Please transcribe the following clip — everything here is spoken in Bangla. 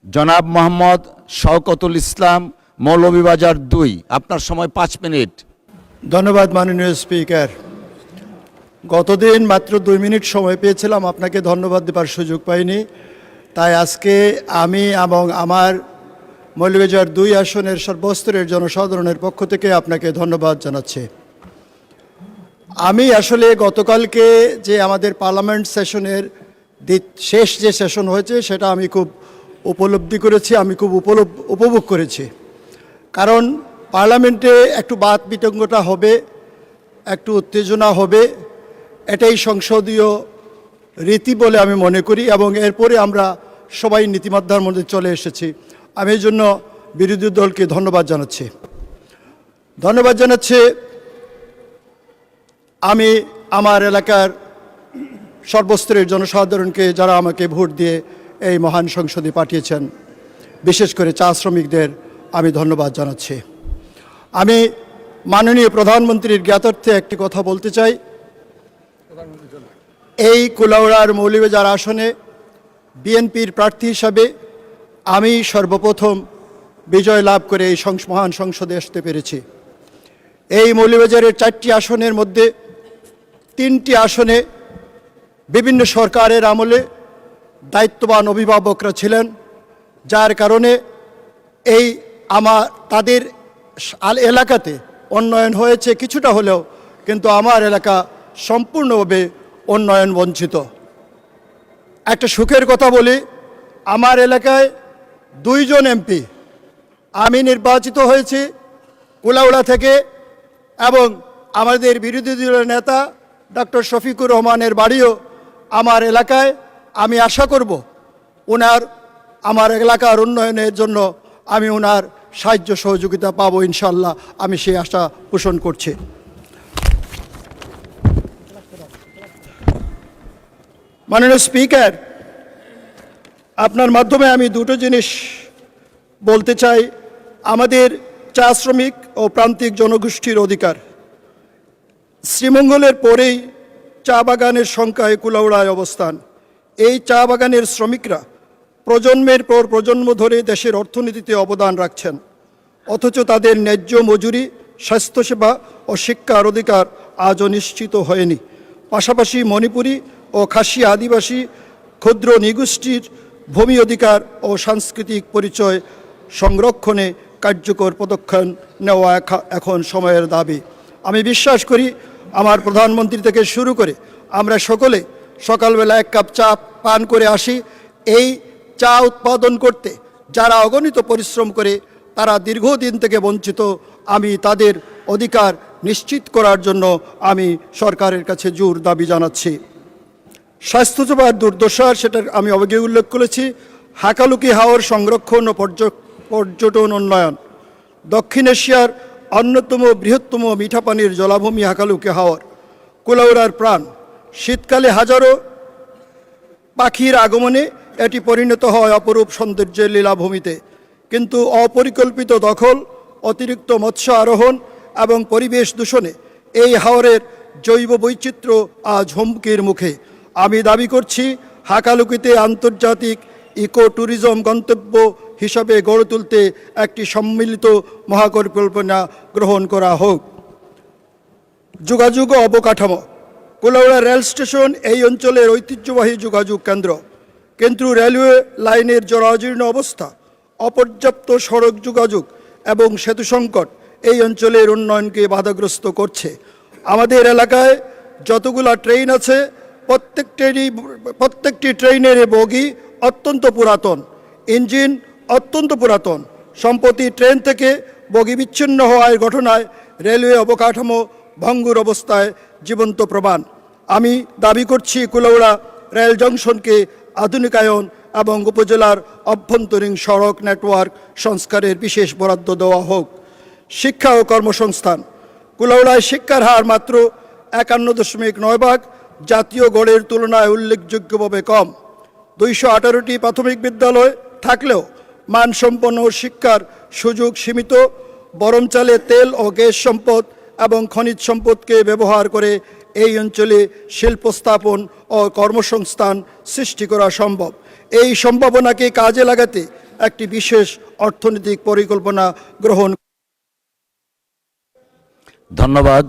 জনাব মোহাম্মদ শওকতুল ইসলাম, মৌলভীবাজার ২। আপনার সময় ৫ মিনিট। ধন্যবাদ মাননীয় স্পিকার। গতদিন মাত্র ২ মিনিট সময় পেয়েছিলাম, আপনাকে ধন্যবাদ দেবার সুযোগ পাইনি। তাই আজকে আমি এবং আমার মৌলভীবাজার ২ আসনের সর্বস্তরের জনসাধারণের পক্ষ থেকে আপনাকে ধন্যবাদ জানাচ্ছি। আমি আসলে গতকালকে যে আমাদের পার্লামেন্ট সেশনের শেষ যে সেশন হয়েছে সেটা আমি খুব উপলব্ধি করেছি, আমি খুব উপভোগ করেছি। কারণ পার্লামেন্টে একটু বাদ বিতঙ্গটা হবে, একটু উত্তেজনা হবে, এটাই সংসদীয় রীতি বলে আমি মনে করি, এবং এরপরে আমরা সবাই নীতিমালার মধ্যে চলে এসেছি। আমি এই জন্য বিরোধী দলকে ধন্যবাদ জানাচ্ছি। আমি আমার এলাকার সর্বস্তরের জনসাধারণকে, যারা আমাকে ভোট দিয়ে এই মহান সংসদে পাঠিয়েছেন, বিশেষ করে চা শ্রমিকদের আমি ধন্যবাদ জানাচ্ছি। আমি মাননীয় প্রধানমন্ত্রীর জ্ঞাতার্থে একটি কথা বলতে চাই। এই কুলাউড়ার মৌলভীবাজার আসনে বিএনপির প্রার্থী হিসাবে আমি সর্বপ্রথম বিজয় লাভ করে এই মহান সংসদে আসতে পেরেছি। এই মৌলভীবাজারের 4টি আসনের মধ্যে 3টি আসনে বিভিন্ন সরকারের আমলে দায়িত্ববান অভিভাবকরা ছিলেন, যার কারণে তাদের এলাকাতে উন্নয়ন হয়েছে কিছুটা হলেও, কিন্তু আমার এলাকা সম্পূর্ণভাবে উন্নয়ন বঞ্চিত। একটা সুখের কথা বলি, আমার এলাকায় 2 জন এমপি আমি নির্বাচিত হয়েছি কুলাউড়া থেকে, এবং আমাদের বিরোধী দলের নেতা ডক্টর শফিকুর রহমানের বাড়িও আমার এলাকায়। আমি আশা করব আমার এলাকার উন্নয়নের জন্য আমি ওনার সাহায্য সহযোগিতা পাবো ইনশাল্লাহ, আমি সেই আশা পোষণ করছি। মাননীয় স্পিকার, আপনার মাধ্যমে আমি 2টো জিনিস বলতে চাই। আমাদের চা শ্রমিক ও প্রান্তিক জনগোষ্ঠীর অধিকার। শ্রীমঙ্গলের পরেই চা বাগানের সংখ্যায় কুলাউড়ায় অবস্থান। এই চা বাগানের শ্রমিকরা প্রজন্মের পর প্রজন্ম ধরে দেশের অর্থনীতিতে অবদান রাখছেন, অথচ তাদের ন্যায্য মজুরি, স্বাস্থ্যসেবা ও শিক্ষার অধিকার আজও নিশ্চিত হয়নি। পাশাপাশি মণিপুরী ও খাসি আদিবাসী ক্ষুদ্র নৃগোষ্ঠীর ভূমি অধিকার ও সাংস্কৃতিক পরিচয় সংরক্ষণে কার্যকর পদক্ষেপ নেওয়া এখন সময়ের দাবি। আমি বিশ্বাস করি আমার প্রধানমন্ত্রী থেকে শুরু করে আমরা সকলে সকালবেলা 1 কাপ চা পান করে আসি। এই চা উৎপাদন করতে যারা অগণিত পরিশ্রম করে, তারা দীর্ঘদিন থেকে বঞ্চিত। আমি তাদের অধিকার নিশ্চিত করার জন্য আমি সরকারের কাছে জোর দাবি জানাচ্ছি। স্বাস্থ্যসেবার দুর্দশা, সেটা আমি আগে উল্লেখ করেছি। হাকালুকি হাওর সংরক্ষণ ও পর্যটন উন্নয়ন। দক্ষিণ এশিয়ার অন্যতম বৃহত্তম মিঠা পানির জলাভূমি হাকালুকি হাওর কুলাউড়ার প্রাণ। শীতকালে হাজারো পাখির আগমনে এটি পরিণত হয় অপরূপ সৌন্দর্যের লীলাভূমিতে, কিন্তু অপরিকল্পিত দখল, অতিরিক্ত মৎস্য আরোহণ এবং পরিবেশ দূষণে এই হাওরের জৈব বৈচিত্র্য আজ হুমকির মুখে। আমি দাবি করছি হাকালুকিতে আন্তর্জাতিক ইকো ট্যুরিজম গন্তব্য হিসাবে গড়ে তুলতে একটি সম্মিলিত মহাপরিকল্পনা গ্রহণ করা হোক। যোগাযোগ ও অবকাঠামো। কুলাউড়া রেল স্টেশন এই অঞ্চলের ঐতিহ্যবাহী যোগাযোগ কেন্দ্র, কিন্তু রেলওয়ে লাইনের জরাজীর্ণ অবস্থা, অপর্যাপ্ত সড়ক যোগাযোগ এবং সেতু সংকট এই অঞ্চলের উন্নয়নকে বাধাগ্রস্ত করছে। আমাদের এলাকায় যতগুলা ট্রেন আছে, প্রত্যেকটি ট্রেনের বগি অত্যন্ত পুরাতন, ইঞ্জিন অত্যন্ত পুরাতন। সম্প্রতি ট্রেন থেকে বগি বিচ্ছিন্ন হওয়ার ঘটনায় রেলওয়ে অবকাঠামো ভঙ্গুর অবস্থায় জীবন্ত প্রমাণ। আমি দাবি করছি কুলাউড়া রেল জংশনকে আধুনিকায়ন এবং উপজেলার অভ্যন্তরীণ সড়ক নেটওয়ার্ক সংস্কারের বিশেষ বরাদ্দ দেওয়া হোক। শিক্ষা ও কর্মসংস্থান। কুলাউড়ায় শিক্ষার হার মাত্র 51.9%, জাতীয় গড়ের তুলনায় উল্লেখযোগ্যভাবে কম। 218টি প্রাথমিক বিদ্যালয় থাকলেও মানসম্পন্ন শিক্ষার সুযোগ সীমিত। গরম চালে তেল ও গ্যাস সম্পদ এবং খনিজ সম্পদকে ব্যবহার করে এই অঞ্চলে শিল্প স্থাপন ও কর্মসংস্থান সৃষ্টি করা সম্ভব। এই সম্ভাবনাকে কাজে লাগাতে একটি বিশেষ অর্থনৈতিক পরিকল্পনা গ্রহণ। ধন্যবাদ।